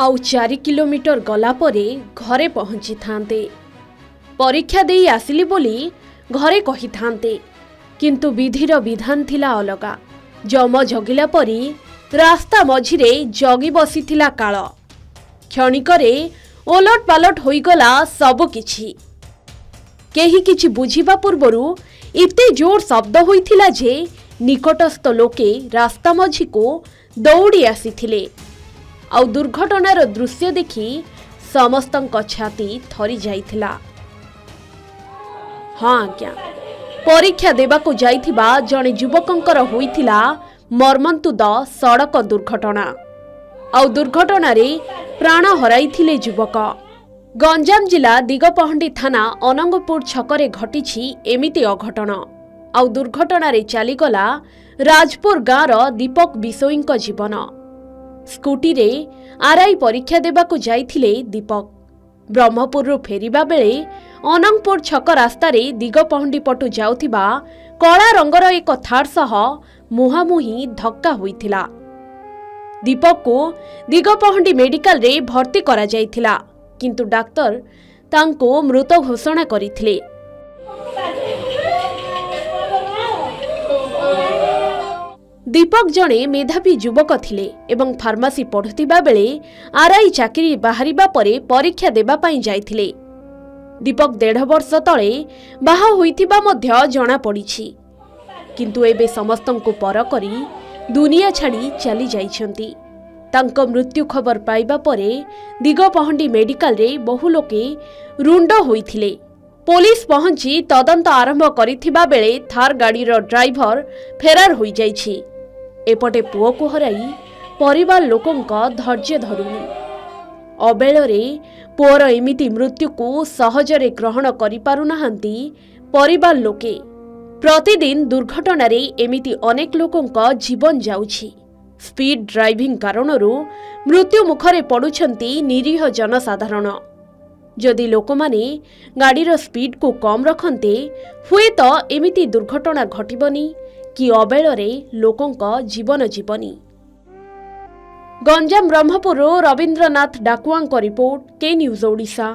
आउ 4 किलोमीटर गला परे घरे पहुंची थांते। परीक्षा देई आसिली बोली घरे कही थांते, किंतु विधिर विधान थिला अलगा। जम जगिला परी रास्ता मझिरे जगी बसीथिला काल। क्षणिकरे ओलट पालट होईगला सब किछि। केही किछि बुझिबा पूर्वरु इते जोर शब्द होइथिला जे निकटस्थ लोके रास्ता मझी को दौड़ी आसीथिले। आउ दुर्घटनार दृश्य देखि समस्तंक छाती थरी जाइथिला। हाँ आज्ञा, परीक्षा देबाको जाइथिबा जणे युवकंकर होइथिला मर्मन्तुद सड़क दुर्घटना। आउ दुर्घटना रे प्राण हराइथिले युवक। गंजाम जिला दिगपहंडी थाना अनंगपुर छकरे घटिछि एमिति अघटन। आउ दुर्घटना रे चालीगला राजपुर गाँर दीपक बिसोईंक जीवन। स्कूटी रे आरआई परीक्षा देबाको जाइथिले दीपक। ब्रह्मपुरु फेरिबा बेले अनंगपुर छक रास्ता रे दिगपहंडी पटु जाउथिबा कला रंगर एक थार सह मुहामुही धक्का होइथिला। दीपक को दिगपहंडी मेडिकल रे भर्ती करा जाइथिला, किंतु डाक्टर तांको मृत घोषणा करिथिले। दीपक जणे मेधावी युवक थिले एवं फार्मासी पढ़ुथिबा बेले आरआई चाकरी बाहरिबा परे परीक्षा देबा पई जाइथिले। दीपक 1.5 वर्ष तळे बाहा होइथिबा मध्य जणा पड़िछि, किंतु एबे समस्तंको पर करी दुनिया छाड़ी चली जाइछंती। तांको मृत्यु खबर पाइबा परे दिगपहंडी मेडिकल रे बहु लोके रुंड होइथिले। पुलिस पहुंची तदंत आरंभ करिथिबा बेले थार गाड़ीर ड्राइवर फेरार होई जाइछि। एपटे पुओ को हराई परिवार लोकंक धैर्य धरुनी। अबेଳରେ पुओर एमिति मृत्यु को सहजरे ग्रहण करि पारु नाहंती परिवार लोके। प्रतिदिन दुर्घटना रे एमिति अनेक लोकंक जीवन जाउछि। स्पीड ड्राइविंग कारणरू मृत्यु मुखरे पड़ुछंती निरीह जनसाधारण। जदि लोकमाने गाड़ीर स्पीड को कम रखन्ते हुए तो एमिति दुर्घटना घटिबनी कि अबेଳରେ लोकंक जीवन जीवनी। गंजाम ब्रह्मपुर रवींद्रनाथ डाकुआंक रिपोर्ट, के न्यूज ओडिशा।